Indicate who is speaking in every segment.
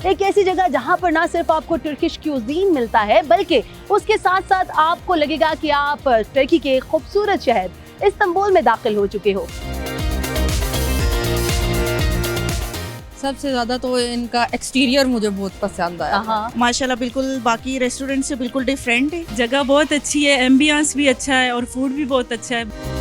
Speaker 1: एक ऐसी जगह जहां पर ना सिर्फ आपको टर्किश क्यूजीन मिलता है बल्कि उसके साथ साथ आपको लगेगा कि आप टर्की के खूबसूरत शहर इस्तांबुल में दाखिल हो चुके हो।
Speaker 2: सबसे ज़्यादा तो इनका एक्सटीरियर मुझे बहुत पसंद आया।
Speaker 1: हाँ,
Speaker 3: माशाल्लाह बिल्कुल बाकी रेस्टोरेंट से बिल्कुल डिफरेंट है।
Speaker 4: जगह बहुत अच्छी है, एम्बियंस भी अच्छा है और फूड भी बहुत अच्छा है।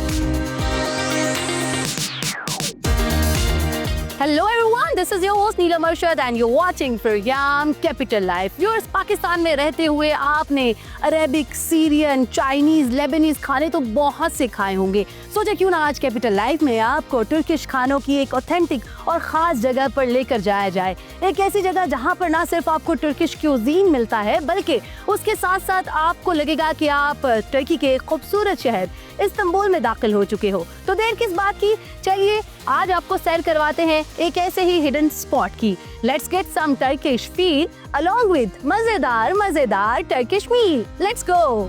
Speaker 1: Hello everyone, this is your host Neelam Arshad and you're watching program capital life. Viewers, Pakistan में रहते हुए आपने अरेबिक, सीरियन, चाइनीज, लेबनीज खाने तो बहुत से खाए होंगे। सोचा क्यों ना आज कैपिटल लाइफ में आपको तुर्किश खानों की एक ऑथेंटिक और ख़ास जगह पर लेकर जाया जाए। एक ऐसी जगह जहां पर ना सिर्फ आपको तुर्किश क्यूजीन मिलता है बल्कि उसके साथ साथ आपको लगेगा कि आप तुर्की के खूबसूरत शहर इस्तांबुल में दाखिल हो चुके हो। तो देर किस बात की, चलिए आज आपको सैर करवाते हैं एक ऐसे ही हिडन स्पॉट की। Let's get some Turkish feel along with मजेदार Turkish meal. Let's go.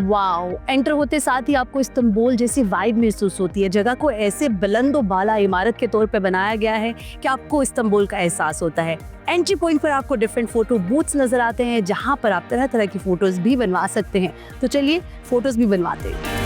Speaker 1: Wow, enter होते साथ ही आपको इस्तांबुल जैसी वाइब महसूस होती है। जगह को ऐसे बुलंदो बाला इमारत के तौर पे बनाया गया है कि आपको इस्तांबुल का एहसास होता है। एंट्री पॉइंट पर आपको डिफरेंट फोटो बूथ्स नजर आते हैं जहां पर आप तरह तरह की फोटोज भी बनवा सकते हैं। तो चलिए फोटोज भी बनवाते हैं।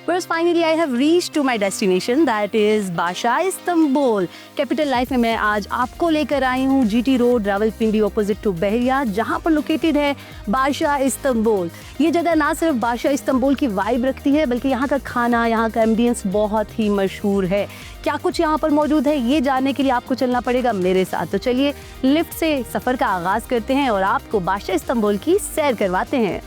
Speaker 1: First, finally, I have reached to my destination, that is बाशा इस्तांबुल। कैपिटल लाइफ में मैं आज आपको लेकर आई हूँ GT road, Rawalpindi opposite to Bahria, जहाँ पर लोकेटेड है बाशा इस्तांबुल। ये जगह ना सिर्फ बाशा इस्तांबुल की वाइब रखती है बल्कि यहाँ का खाना, यहाँ का एम्बियंस बहुत ही मशहूर है। क्या कुछ यहाँ पर मौजूद है ये जानने के लिए आपको चलना पड़ेगा मेरे साथ। तो चलिए लिफ्ट से सफ़र का आगाज़ करते हैं और आपको बाशा इस्तांबुल की सैर करवाते हैं।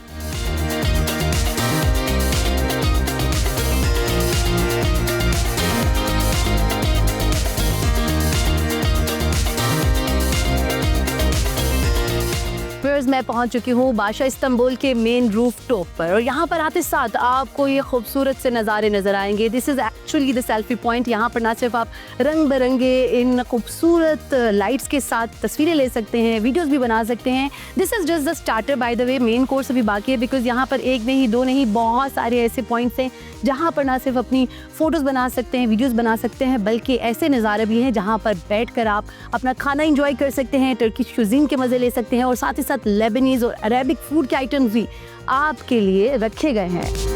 Speaker 1: मैं पहुंच चुकी हूँ बाशा इस्तांबुल के मेन रूफ टॉप पर और यहाँ पर आते साथ आपको ये खूबसूरत से नज़ारे नज़र आएंगे। This is actually the selfie point. यहाँ पर ना सिर्फ आप रंग बिरंगे इन खूबसूरत लाइट्स के साथ तस्वीरें ले सकते हैं, वीडियोस भी बना सकते हैं। This is just the starter bye the way, main course अभी बाकी है बिकॉज यहाँ पर एक नहीं दो नहीं बहुत सारे ऐसे पॉइंट्स हैं जहाँ पर ना सिर्फ अपनी फ़ोटोज़ बना सकते हैं, वीडियोज़ बना सकते हैं, बल्कि ऐसे नज़ारे भी हैं जहाँ पर बैठ कर आप अपना खाना इंजॉय कर सकते हैं, टर्किश क्यूजीन के मज़े ले सकते हैं और साथ ही साथ लेबनीज और अरेबिक फूड के आइटम्स भी आपके लिए रखे गए हैं।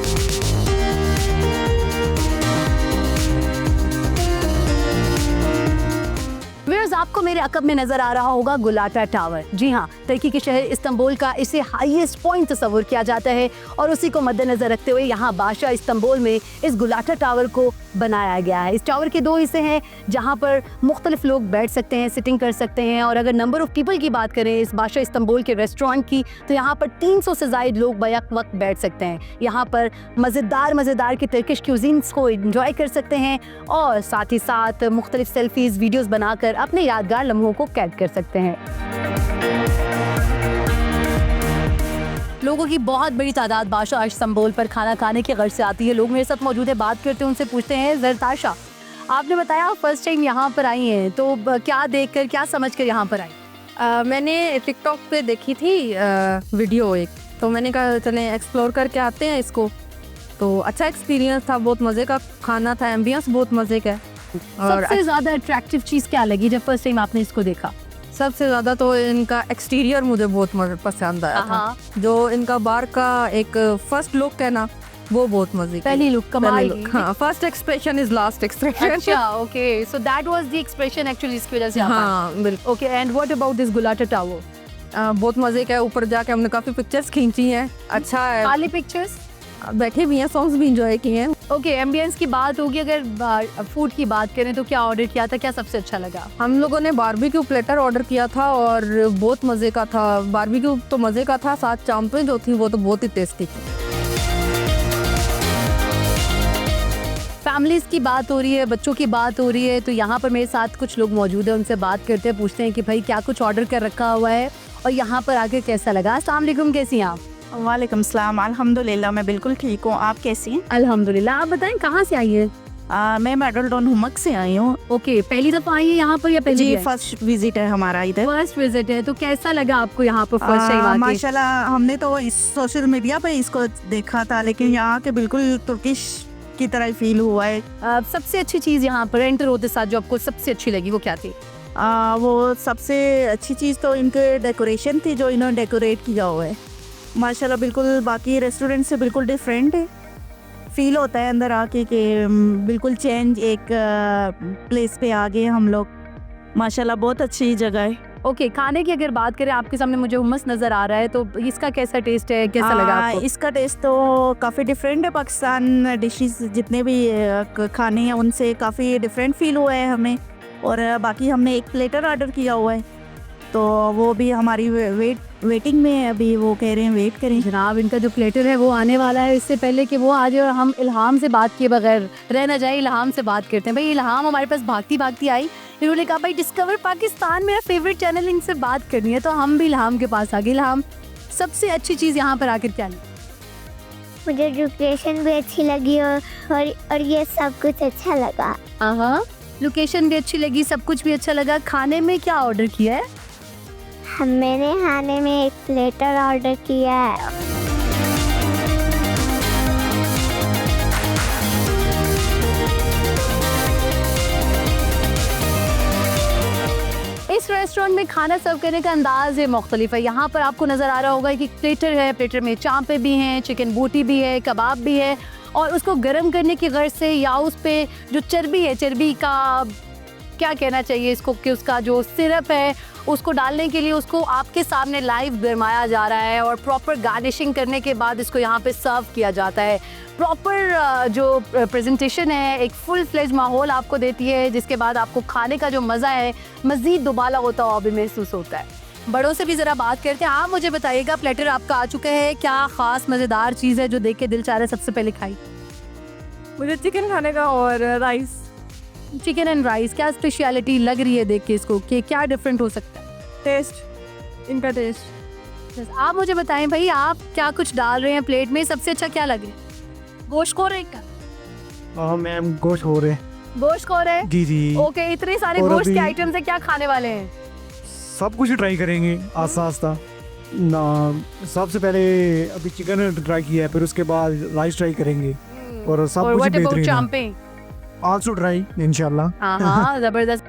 Speaker 1: आपको मेरे अकब में नजर आ रहा होगा गुलाटा टावर। जी हाँ, तुर्की के शहर इस्तांबुल का इसे हाईएस्ट पॉइंट तस्वुर किया जाता है और उसी को मद्देनजर रखते हुए यहाँ बाशा इस्तांबुल में इस गुलाटा टावर को बनाया गया है। इस टावर के दो हिस्से हैं जहाँ पर मुख्तलिफ लोग बैठ सकते हैं, सिटिंग कर सकते हैं और अगर नंबर ऑफ पीपल की बात करें इस बाशा इस्तांबुल के रेस्टोरेंट की तो यहाँ पर 300 से ज़ायद लोग बैक वक्त बैठ सकते हैं। यहाँ पर मज़ेदार के टर्किश क्यूजीन्स को एंजॉय कर सकते हैं और साथ ही साथ मुख्तलिफ सेल्फीज़, वीडियोज़ बनाकर अपने यादगार लम्हों को कैद कर सकते हैं। लोगों की बहुत बड़ी तादाद बाशा इस्तांबुल पर खाना खाने की गर्ज से आती है। लोग मेरे साथ मौजूद है, बात करते हैं उनसे, पूछते हैं। ज़रताशा, आपने बताया आप फर्स्ट टाइम यहाँ पर आई हैं, तो क्या देखकर, क्या समझकर यहाँ पर आई?
Speaker 2: मैंने टिकटॉक पे देखी थी वीडियो एक, तो मैंने कहा चलें एक्सप्लोर करके आते हैं इसको। तो अच्छा एक्सपीरियंस था, बहुत मज़े का खाना था, एम्बियंस बहुत मज़े का।
Speaker 1: और सबसे ज़्यादा अट्रैक्टिव चीज़ क्या लगी जब फर्स्ट टाइम आपने इसको देखा?
Speaker 2: सबसे ज़्यादा तो इनका एक्सटीरियर मुझे बहुत पसंद आया था। जो इनका बाहर का एक फर्स्ट लुक है ना, वो बहुत मजे की।
Speaker 1: पहली लुक कमाल।
Speaker 2: हाँ, first expression is last expression.
Speaker 1: अच्छा, okay, so that was the expression actually इसकी वजह से।
Speaker 2: हाँ बिल्कुल।
Speaker 1: Okay, and what about this Galata tower?
Speaker 2: बहुत मजे का है, ऊपर जाके हमने काफी पिक्चर्स खींची हैं। अच्छा है,
Speaker 1: खाली पिक्चर्स?
Speaker 2: बैठे भी हैं, सॉन्ग्स भी इंजॉय किए हैं।
Speaker 1: ओके, एम्बियंस की बात होगी, अगर फूड की बात करें तो क्या ऑर्डर किया था, क्या सबसे अच्छा लगा?
Speaker 2: हम लोगों ने बारबेक्यू प्लेटर ऑर्डर किया था और बहुत मज़े का था। बारबेक्यू तो मज़े का था, साथ चांपें जो थी वो तो बहुत ही टेस्टी थी।
Speaker 1: फैमिलीज की बात हो रही है, बच्चों की बात हो रही है, तो यहाँ पर मेरे साथ कुछ लोग मौजूद हैं, उनसे बात करते हैं, पूछते हैं कि भाई क्या कुछ ऑर्डर कर रखा हुआ है और यहाँ पर आके कैसा लगा। अस्सलाम वालेकुम, कैसी हैं आप?
Speaker 3: वालेकुम सलाम, अल्हम्दुलिल्लाह मैं बिल्कुल ठीक हूँ। आप कैसी हैं?
Speaker 1: अल्हम्दुलिल्लाह। आप बताएं कहाँ से आई है?
Speaker 3: मैं मेडलडोन हुमक से आई हूँ।
Speaker 1: ओके, पहली दफा आई है यहाँ पर या पहली
Speaker 3: जी,
Speaker 1: है?
Speaker 3: फर्स्ट विजिट है हमारा इधर।
Speaker 1: फर्स्ट विजिट है, तो कैसा लगा आपको यहाँ पर फर्स्ट टाइम आके?
Speaker 3: माशाल्लाह, हमने तो इस सोशल मीडिया पे इसको देखा था, लेकिन यहाँ के बिल्कुल तुर्किश की तरह फील हुआ है।
Speaker 1: सबसे अच्छी चीज़ यहाँ पर एंटर होते साथ जो आपको सबसे अच्छी लगी वो क्या थी?
Speaker 3: वो सबसे अच्छी चीज़ तो इनके डेकोरेशन थी, जो इन्होंने डेकोरेट किया हुआ है। माशाल्लाह बिल्कुल बाकी रेस्टोरेंट से बिल्कुल डिफरेंट है। फील होता है अंदर आके कि बिल्कुल चेंज एक प्लेस पे आ गए हम लोग। माशाल्लाह बहुत अच्छी जगह है।
Speaker 1: ओके, खाने की अगर बात करें, आपके सामने मुझे हुमस नज़र आ रहा है, तो इसका कैसा टेस्ट है, कैसा लगा आपको?
Speaker 3: इसका टेस्ट तो काफ़ी डिफरेंट है। पाकिस्तान डिशेस जितने भी खाने हैं उनसे काफ़ी डिफरेंट फील हुआ है हमें। और बाकी हमने एक प्लेटर ऑर्डर किया हुआ है, तो वो भी हमारी वेटिंग में है अभी। वो कह रहे हैं वेट करें।
Speaker 1: जनाब, इनका जो प्लेटर है वो आने वाला है। इससे पहले कि वो आ जाए और हम इल्हाम से बात किए बगैर रह ना जाए, इल्हाम से बात करते हैं। भाई इल्हाम हमारे पास भागती भागती आई, इन्होंने कहा भाई डिस्कवर पाकिस्तान मेरा फेवरेट चैनल, इनसे बात करनी है, तो हम भी इल्हाम के पास आ गए। इल्हाम, सबसे अच्छी चीज़ यहाँ पर आकर क्या लगी?
Speaker 5: मुझे लोकेशन भी अच्छी लगी और ये सब कुछ अच्छा लगा।
Speaker 1: हाँ, लोकेशन भी अच्छी लगी, सब कुछ भी अच्छा लगा। खाने में क्या ऑर्डर किया है?
Speaker 5: मैंने खाने में एक प्लेटर ऑर्डर किया है।
Speaker 1: इस रेस्टोरेंट में खाना सर्व करने का अंदाज है मुख्तलिफ है। यहाँ पर आपको नज़र आ रहा होगा कि प्लेटर है, प्लेटर में चांपे भी हैं, चिकन बोटी भी है, कबाब भी है, और उसको गर्म करने की गर्ज से या उस पे जो चर्बी है, चर्बी का क्या कहना चाहिए इसको, कि उसका जो सिरप है उसको डालने के लिए उसको आपके सामने लाइव गरमाया जा रहा है और प्रॉपर गार्निशिंग करने के बाद इसको यहाँ पे सर्व किया जाता है। प्रॉपर जो प्रेजेंटेशन है एक फुल फ्लेज माहौल आपको देती है, जिसके बाद आपको खाने का जो मज़ा है मज़ीद दुबाला होता हुआ भी महसूस होता है। बड़ों से भी ज़रा बात करते हैं। आप मुझे बताइएगा, प्लेटर आपका आ चुका है, क्या ख़ास मज़ेदार चीज़ है जो देख के दिल चाह रहा है सबसे पहले खाई?
Speaker 2: मुझे चिकन खाने का और राइस।
Speaker 1: चिकन एंड राइस, क्या स्पेशलिटी लग रही है देख के इसको, कि क्या डिफरेंट हो सकता है?
Speaker 2: टेस्ट, इनका टेस्ट।
Speaker 1: आप मुझे बताएं भाई, आप क्या कुछ डाल रहे हैं प्लेट में, सबसे अच्छा क्या लगे? गोश्त खो रहे का?
Speaker 6: हाँ मैम, गोश्त हो रहे।
Speaker 1: गोश्त खो रहे?
Speaker 6: जी जी।
Speaker 1: ओके, इतने सारे
Speaker 6: और
Speaker 1: गोश्त के
Speaker 6: अभी-
Speaker 1: आइटम्स है, क्या खाने वाले हैं?
Speaker 6: सब कुछ ट्राई करेंगे आस्ता आस्ता ना। सबसे पहले अभी चिकन ट्राई किया है, फिर उसके बाद राइस ट्राई करेंगे और सब
Speaker 1: और
Speaker 6: कुछ
Speaker 1: व्हाट अबाउट
Speaker 6: बेहतरीन है।
Speaker 1: चांपे?
Speaker 6: आल्सो ट्राई इंशाल्लाह।
Speaker 1: हाँ, जबरदस्त।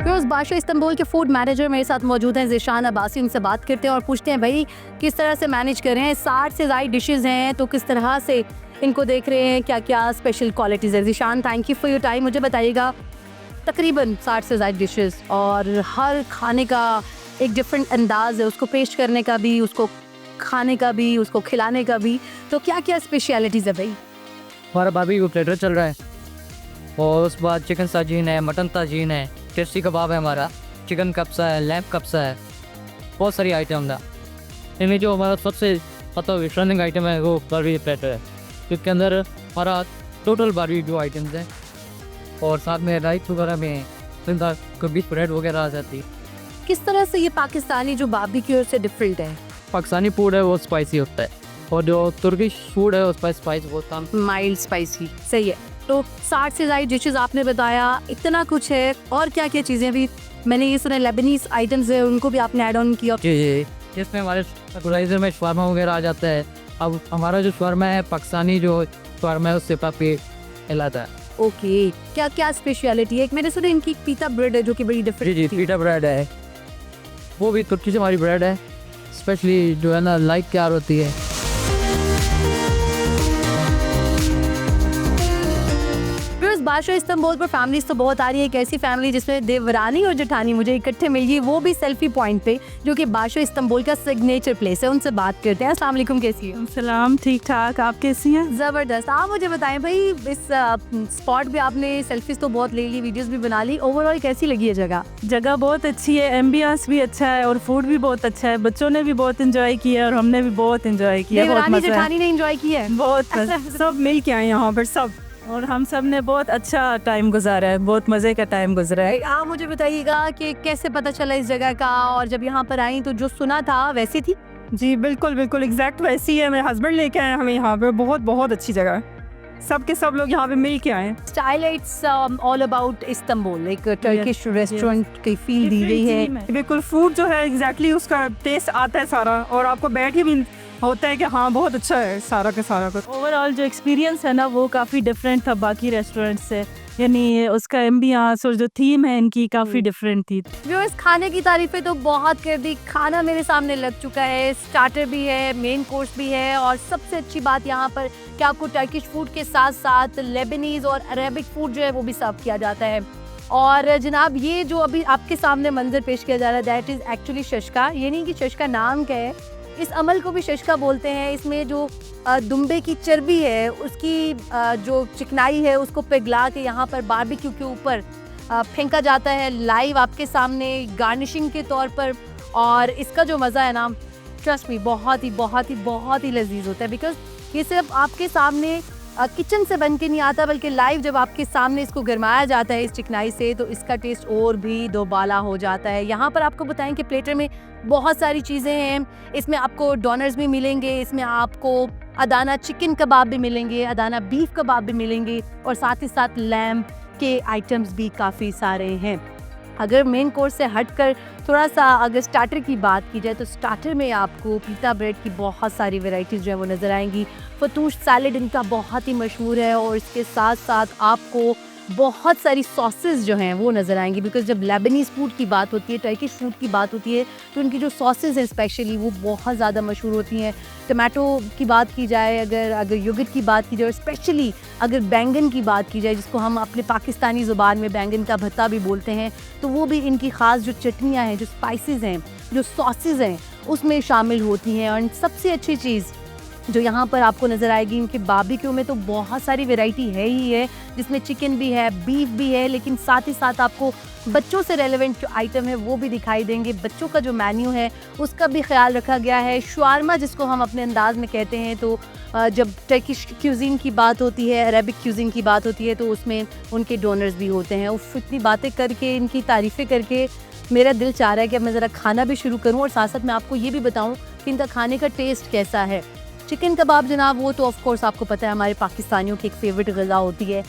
Speaker 1: फिरोज बादशाह इस्तांबुल के फूड मैनेजर मेरे साथ मौजूद हैं, ज़ीशान अब्बासी। उनसे बात करते हैं और पूछते हैं भाई किस तरह से मैनेज कर रहे हैं। 60 से ज़ायद डिशेज़ हैं, तो किस तरह से इनको देख रहे हैं, क्या क्या स्पेशल क्वालिटीज़ है? Zeeshan, thank you for your time. मुझे बताइएगा, तकरीबन 60 से ज़ायद डिशेज़ और हर खाने का एक डिफरेंट अंदाज़ है, उसको पेश करने का भी, उसको खाने का भी, उसको खिलाने का भी, तो क्या क्या स्पेशलिटीज़ है भाई?
Speaker 7: हमारा बारबेक्यू प्लेटर चल रहा है और उस बाद चिकन साजीन है, मटन ताजीन है, टेस्टी कबाब है, हमारा चिकन कब्सा है, लैम्प कब्सा है, बहुत सारी आइटम है। इनमें जो हमारा सबसे रनिंग आइटम है वो बारबेक्यू प्लेटर है, जिसके अंदर हमारा टोटल बारबेक्यू आइटम्स हैं और साथ में राइस वगैरह में कभी ब्रेड वगैरह आ जाती है।
Speaker 1: किस तरह से ये पाकिस्तानी जो बारबेक्यू से डिफरेंट है?
Speaker 7: पाकिस्तानी फूड है वो स्पाइसी होता है और जो तुर्किश फूड है उसका स्पाइस बहुत कम।
Speaker 1: माइल्ड स्पाइसी, सही है। तो 60 से ज़ायद डिशेज़ आपने बताया, इतना कुछ है, और क्या क्या चीज़ें भी मैंने ये सुना लेबनीज आइटम्स है, उनको भी आपने ऐड ऑन किया?
Speaker 7: जी जी, जिसमें हमारे एपीटाइजर में शवारमा वगैरह आ जाता है। अब हमारा जो शवारमा है, पाकिस्तानी जो शवारमा है उससे काफ़ी हिलाता है।
Speaker 1: ओके, क्या क्या स्पेशलिटी है? एक मैंने सुना इनकी पीता ब्रेड है जो कि बड़ी
Speaker 7: जी
Speaker 1: डिफरेंट
Speaker 7: जी, पीटा ब्रेड है, वो भी तुर्की से हमारी ब्रेड है, स्पेशली जो है ना लाइक तैयार होती है।
Speaker 1: बादशाह इस्तांबुल पर फैमिलीज तो बहुत आ रही है। एक ऐसी फैमिली जिसमें देवरानी और जेठानी मुझे इकट्ठे मिल गई, वो भी सेल्फी पॉइंट पे, जो कि बादशाह इस्तांबुल का सिग्नेचर प्लेस है। उनसे बात करते हैं। अस्सलाम वालेकुम, कैसी है?
Speaker 4: सलाम, ठीक ठाक। आप कैसी हैं?
Speaker 1: ज़बरदस्त। आप मुझे बताएं भाई, इस स्पॉट पे आपने सेल्फीज तो बहुत ले ली, वीडियोस भी बना ली, ओवरऑल कैसी लगी है जगह?
Speaker 4: जगह बहुत अच्छी है, एम्बियंस भी अच्छा है और फूड भी बहुत अच्छा है। बच्चों ने भी बहुत एंजॉय किया और हमने भी बहुत एंजॉय किया। बहुत
Speaker 1: देवरानी
Speaker 4: मजा है,
Speaker 1: जेठानी ने एंजॉय किया है?
Speaker 4: बहुत मजा। सब मिल के आए यहाँ पर सब, और हम सब ने बहुत अच्छा टाइम गुजारा है, बहुत मज़े का टाइम गुजरा है।
Speaker 1: आप मुझे बताइएगा कि कैसे पता चला इस जगह का, और जब यहाँ पर आई तो जो सुना था वैसी थी?
Speaker 8: जी बिल्कुल बिल्कुल एग्जैक्ट वैसी है। मेरे हस्बैंड लेके आए हमें यहाँ पे। बहुत बहुत अच्छी जगह है, सब के सब लोग यहाँ पे मिल के आए।
Speaker 1: Style it's all about Istanbul, एक टर्किश रेस्टोरेंट की फील दी गई है।
Speaker 8: बिल्कुल फूड जो है एग्जैक्टली उसका टेस्ट आता है सारा, और आपको बैठ के भी होता है कि हाँ बहुत अच्छा है सारा का सारा कुछ।
Speaker 4: ओवरऑल जो एक्सपीरियंस है ना वो काफ़ी डिफरेंट था बाकी रेस्टोरेंट से, यानी उसका एम्बियंस और जो थीम है इनकी काफ़ी डिफरेंट थी।
Speaker 1: व्यूअर्स, खाने की तारीफें तो बहुत कर दी, खाना मेरे सामने लग चुका है। स्टार्टर भी है, मेन कोर्स भी है, और सबसे अच्छी बात यहाँ पर कि आपको टर्किश फूड के साथ साथ लेबनीज और अरेबिक फूड जो है वो भी सर्व किया जाता है। और जनाब, ये जो अभी आपके सामने मंजर पेश किया जा रहा है, दैट इज़ एक्चुअली शशका। ये नहीं कि शशका नाम क्या है, इस अमल को भी शशका बोलते हैं। इसमें जो दुम्बे की चर्बी है, उसकी जो चिकनाई है, उसको पिघला के यहाँ पर बारबेक्यू के ऊपर फेंका जाता है लाइव आपके सामने गार्निशिंग के तौर पर। और इसका जो मज़ा है ना, ट्रस्ट मी, बहुत ही लजीज होता है। बिकॉज ये सिर्फ आपके सामने किचन से बन के नहीं आता, बल्कि लाइव जब आपके सामने इसको गरमाया जाता है इस चिकनाई से, तो इसका टेस्ट और भी दोबाला हो जाता है। यहाँ पर आपको बताएं कि प्लेटर में बहुत सारी चीज़ें हैं। इसमें आपको डोनर्स भी मिलेंगे, इसमें आपको अदाना चिकन कबाब भी मिलेंगे, अदाना बीफ कबाब भी मिलेंगे, और साथ ही साथ लैम्ब के आइटम्स भी काफ़ी सारे हैं। अगर मेन कोर्स से हटकर थोड़ा सा अगर स्टार्टर की बात की जाए, तो स्टार्टर में आपको पीता ब्रेड की बहुत सारी वैरायटीज़ जो है वो नज़र आएंगी। फतूश सैलेड इनका बहुत ही मशहूर है, और इसके साथ साथ आपको बहुत सारी सॉसेस जो हैं वो नज़र आएंगी। बिकॉज जब लेबनीज़ फूड की बात होती है, टर्किश फूड की बात होती है, तो उनकी जो सॉसेस हैं स्पेशली वो बहुत ज़्यादा मशहूर होती हैं। टमाटो की बात की जाए, अगर योगर्ट की बात की जाए, और स्पेशली अगर बैंगन की बात की जाए, जिसको हम अपने पाकिस्तानी ज़ुबान में बैंगन का भत्ता भी बोलते हैं, तो वो भी इनकी ख़ास जो चटनियाँ हैं, जो स्पाइसेस हैं, जो सॉसेस हैं, उसमें शामिल होती हैं। और सबसे अच्छी चीज़ जो यहाँ पर आपको नज़र आएगी, इनके बारबेक्यू में तो बहुत सारी वैरायटी है ही है, जिसमें चिकन भी है, बीफ भी है, लेकिन साथ ही साथ आपको बच्चों से रेलेवेंट जो आइटम है वो भी दिखाई देंगे। बच्चों का जो मेन्यू है उसका भी ख्याल रखा गया है। शवारमा जिसको हम अपने अंदाज में कहते हैं, तो जब टर्किश क्यूज़ीन की बात होती है, अरेबिक क्यूज़ीन की बात होती है, तो उसमें उनके डोनर्स भी होते हैं। उफ, इतनी बातें करके, इनकी तारीफ़ें करके मेरा दिल चाह रहा है कि अब मैं ज़रा खाना भी शुरू करूँ, और साथ साथ मैं आपको ये भी बताऊँ कि इनका खाने का टेस्ट कैसा है। चिकन कबाब जनाब, वो तो ऑफ कोर्स आपको पता है हमारे पाकिस्तानियों की एक फेवरेट ग़िज़ा होती है,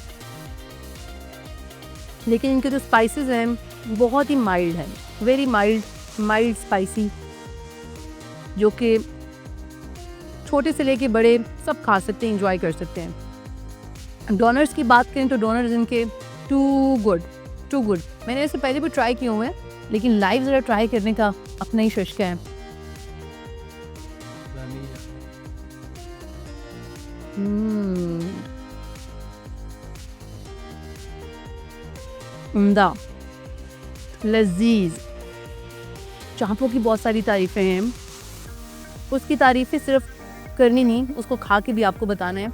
Speaker 1: लेकिन इनके जो स्पाइसेस हैं बहुत ही माइल्ड हैं, वेरी माइल्ड स्पाइसी, जो कि छोटे से लेके बड़े सब खा सकते हैं, इंजॉय कर सकते हैं। डोनर्स की बात करें तो डोनर्स इनके टू गुड। मैंने इससे पहले भी ट्राई किए हुए हैं, लेकिन लाइव ज़रा ट्राई करने का अपना ही शौक़ है। उम्दा, लजीज। चापों की बहुत सारी तारीफ़ें हैं, उसकी तारीफ़ें सिर्फ करनी नहीं, उसको खा के भी आपको बताना है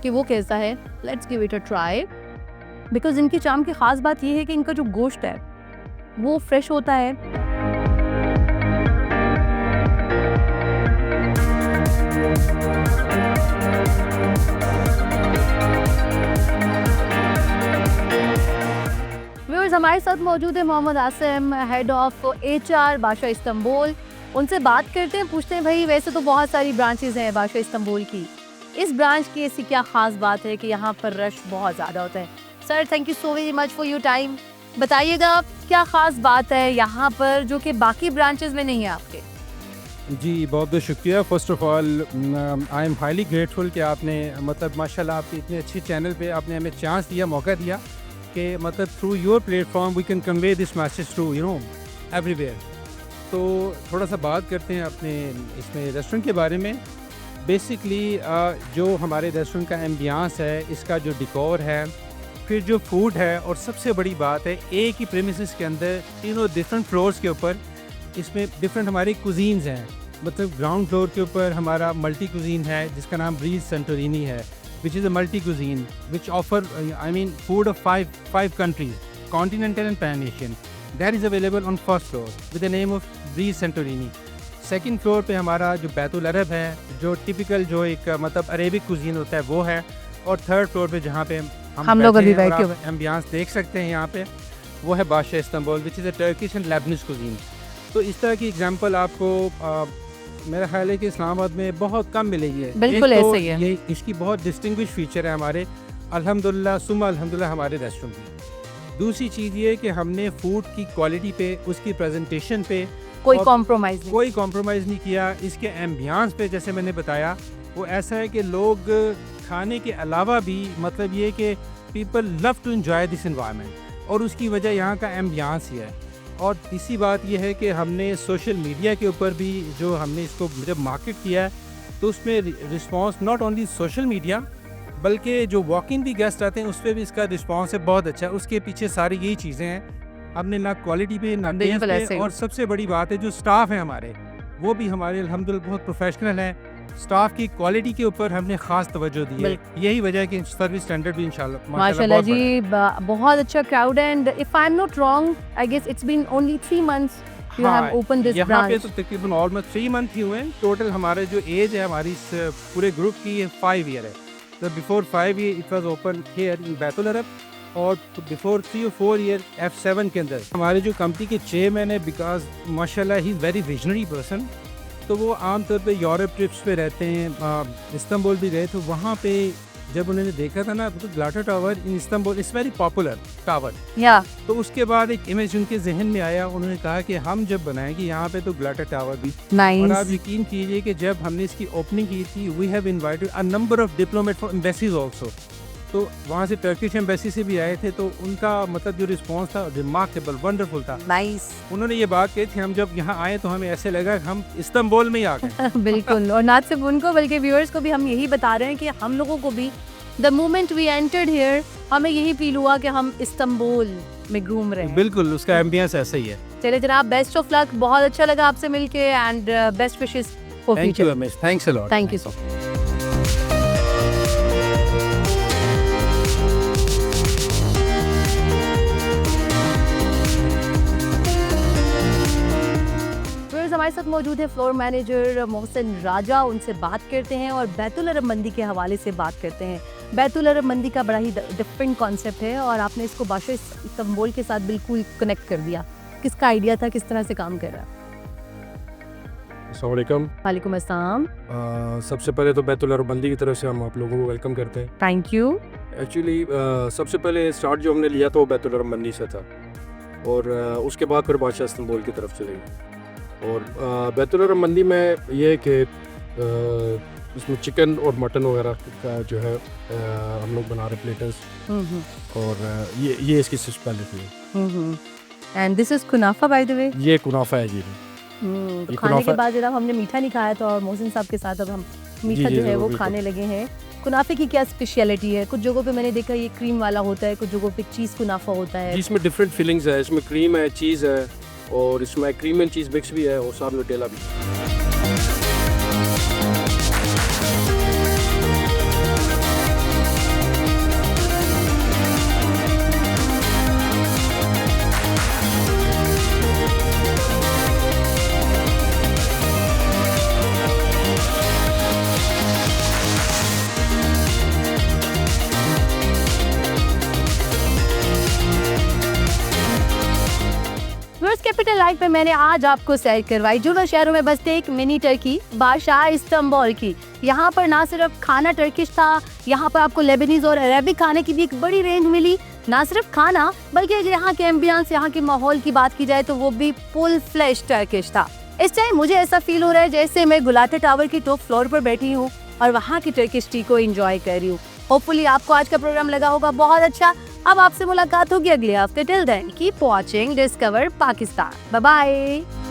Speaker 1: कि वो कैसा है। Let's give it a try. Because इनकी चाम की ख़ास बात ये है कि इनका जो गोश्त है वो फ्रेश होता है। हमारे साथ मौजूद है Mohammad Asim, head of HR Badshah Istanbul. उनसे बात करते हैं, पूछते हैं भाई, वैसे तो बहुत सारी ब्रांचेस हैं बादशाह इस्तांबुल की, इस ब्रांच की ऐसी क्या ख़ास बात है कि यहाँ पर रश बहुत ज़्यादा होता है? Sir, thank you so very much for your time. बताइएगा क्या ख़ास बात है यहाँ पर जो कि बाकी ब्रांचेस में नहीं है आपके?
Speaker 9: जी बहुत बहुत शुक्रिया। First of all I am highly grateful कि आपने मतलब माशाल्लाह आपके इतने अच्छे चैनल पे आपने हमें चांस दिया, मौका दिया कि मतलब through your platform we can convey this message to everywhere. तो थोड़ा सा बात करते हैं अपने इसमें रेस्टोरेंट के बारे में। बेसिकली जो हमारे रेस्टोरेंट का एम्बियंस है, इसका जो डिकोर है, फिर जो फूड है, और सबसे बड़ी बात है एक ही प्रेमिसेस के अंदर तीनों डिफरेंट फ्लोर्स के ऊपर इसमें डिफरेंट हमारी कुजीन्स हैं। मतलब ग्राउंड फ्लोर के ऊपर हमारा मल्टी कुजीन है जिसका नाम ब्रीज सेंटोरिनी है, which is a multi cuisine which offer food of five countries, continental and pan Asian. That is available on first floor with the name of breeze Santorini. Second floor पे हमारा जो बैतुल अरब है, जो typical जो एक मतलब Arabic cuisine होता है वो है। और थर्ड फ्लोर पे जहाँ पे
Speaker 2: हम लोग अभी
Speaker 9: बैठे हैं
Speaker 2: बैठे
Speaker 9: और आप एम्बियंस देख सकते हैं यहाँ पे, वो है बादशाह Istanbul which is a Turkish and Lebanese cuisine. तो इस तरह की एग्जांपल आपको मेरा ख्याल है कि इस्लामाबाद में बहुत कम मिलेगी।
Speaker 2: बिल्कुल
Speaker 9: एक तो
Speaker 2: ऐसे ही है।
Speaker 9: ये इसकी बहुत डिस्टिंग्विश फीचर है हमारे अल्हम्दुलिल्लाह सुम्मा अल्हम्दुलिल्लाह हमारे रेस्टोरेंट की। दूसरी चीज़ ये कि हमने फूड की क्वालिटी पे, उसकी प्रेजेंटेशन पे
Speaker 2: कोई
Speaker 9: और
Speaker 2: कॉम्प्रोमाइज नहीं।
Speaker 9: कोई कॉम्प्रोमाइज़ नहीं किया। इसके एम्बियंस पे जैसे मैंने बताया वो ऐसा है कि लोग खाने के अलावा भी मतलब ये कि people love to enjoy this environment, और उसकी वजह यहाँ का एम्बियंस ही है। और तीसरी बात यह है कि हमने सोशल मीडिया के ऊपर भी जो हमने इसको जब मार्केट किया है तो उसमें response not only social media बल्कि जो वॉक इन भी गेस्ट आते हैं उस पर भी इसका रिस्पांस है बहुत अच्छा है। उसके पीछे सारी यही चीज़ें हैं, हमने ना क्वालिटी पे ना टेस्ट
Speaker 2: बिल्कुल ऐसे
Speaker 9: पे,
Speaker 2: ही।
Speaker 9: और सबसे बड़ी बात है जो स्टाफ है हमारे वो भी हमारे अल्हम्दुलिल्लाह बहुत प्रोफेशनल हैं। स्टाफ की क्वालिटी के ऊपर हमने खास तवज्जो दी है। यही वजह है कि सर्विस स्टैंडर्ड भी इंशाल्लाह
Speaker 2: माशाल्लाह
Speaker 9: बहुत
Speaker 2: जी, बहुत अच्छा क्राउड है। And if I am not wrong, I guess it's been only 3 months you have opened this
Speaker 9: यहाँ पे
Speaker 2: branch.
Speaker 9: तो तकरीबन ऑलमोस्ट 3 मंथ ही हुए हैं। टोटल हमारे जो एज है हमारी इस पूरे ग्रुप की 5 ईयर है। तो before 5 year it was open here in बैतुल अरब, और बिफोर 3 or 4 ईयर F7 के अंदर हमारे जो कंपनी के चेयरमैन है, बिकॉज माशाल्लाह he is very visionary person. तो वो आमतौर पे यूरोप ट्रिप्स पे रहते हैं, इस्तांबुल भी गए तो वहाँ पे जब उन्होंने देखा था ना तो Galata tower in Istanbul is very popular tower.
Speaker 2: या
Speaker 9: तो उसके बाद एक इमेज उनके जहन में आया, उन्होंने कहा कि हम जब बनाएंगे यहाँ पे तो ग्लाटर टावर भी। और
Speaker 2: नाइस।
Speaker 9: आप यकीन कीजिए कि जब हमने इसकी ओपनिंग की थी we have invited a number of diplomat from embassies also. तो वहाँ से टर्किश एम्बेसी से भी आए थे, तो उनका मतलब जो रिस्पांस था रिमार्केबल वंडरफुल था।
Speaker 2: नाइस।
Speaker 9: उन्होंने ये बात कही थी, हम जब यहाँ आए तो हमें ऐसे लगा कि हम इस्तांबुल में ही आ गए।
Speaker 2: बिल्कुल। और ना सिर्फ उनको बल्कि व्यूअर्स को भी हम यही बता रहे हैं कि हम लोगों को भी the moment we entered here हमें यही फील हुआ कि हम इस्तांबुल में घूम रहे हैं।
Speaker 9: बिल्कुल उसका एम्बियंस ऐसा ही है।
Speaker 2: चले जनाब, बेस्ट ऑफ लक। बहुत अच्छा लगा आपसे मिलके and best wishes for
Speaker 9: thank you
Speaker 2: future.
Speaker 9: Ramesh, thanks a lot.
Speaker 2: Thank you so much. हमारे साथ मौजूद है फ्लोर मैनेजर मोहसिन राजा। उनसे बात करते हैं और बैतुल अरब मंदी के हवाले से बात करते हैं। बैतुल अरब मंदी का बड़ा ही डिफरेंट कॉन्सेप्ट है और आपने इसको बादशाह इस्तांबुल के साथ बिल्कुल कनेक्ट कर दिया। किसका आइडिया था, किस तरह से काम कर रहा है?
Speaker 10: अस्सलाम वालेकुम।
Speaker 2: वालेकुम अस्सलाम।
Speaker 10: सबसे पहले तो बैतुल अरब मंदी की तरफ से हम आप लोगों को वेलकम करते हैं।
Speaker 2: Thank you.
Speaker 10: एक्चुअली सबसे पहले स्टार्ट जो हमने लिया था वो बैतुल अरब मंदी से था, और उसके बाद फिर बादशाह इस्तांबुल की तरफ चले गए। और बैतुल अरब मंदी में ये है कि इसमें चिकन और मटन वगैरह का जो है हम लोग बना रहे प्लेटर्स, और ये इसकी स्पेशलिटी है।
Speaker 2: And this is kunafa by the way.
Speaker 10: ये कुनाफा है जी।
Speaker 2: तो खाने के बाद जनाब हमने मीठा नहीं खाया था और मोहसिन साहब के साथ अब हम मीठा
Speaker 10: जी,
Speaker 2: जो है वो
Speaker 10: बिल्कुल।
Speaker 2: खाने लगे हैं। कुनाफे की क्या स्पेशलिटी है? कुछ जगहों पे मैंने देखा ये क्रीम वाला होता है, कुछ जगहों पे चीज़ कुनाफा होता है।
Speaker 10: इसमें डिफरेंट फीलिंग्स है, इसमें क्रीम है, चीज़ है, और इसमें क्रीम एंड चीज़ मिक्स भी है, और साथ न्यूटेला भी।
Speaker 1: कैपिटल लाइफ में मैंने आज आपको सैर करवाई जुड़ा शहरों में बसते एक मिनी टर्की बादशाह इस्तांबुल की। यहाँ पर ना सिर्फ खाना टर्किश था, यहाँ पर आपको लेबनीज और अरेबिक खाने की भी एक बड़ी रेंज मिली। ना सिर्फ खाना बल्कि यहाँ के एम्बियंस, यहाँ के माहौल की बात की जाए तो वो भी फुल फ्लैश टर्किश था। इस टाइम मुझे ऐसा फील हो रहा है जैसे मैं गुलाटे टावर की टॉप फ्लोर पर बैठी हूँ और वहाँ की टर्किश टी को एंजॉय कर रही हूँ। होपफुली आपको आज का प्रोग्राम लगा होगा बहुत अच्छा। अब आपसे मुलाकात होगी अगले हफ्ते। Till then keep watching discover Pakistan. Bye bye.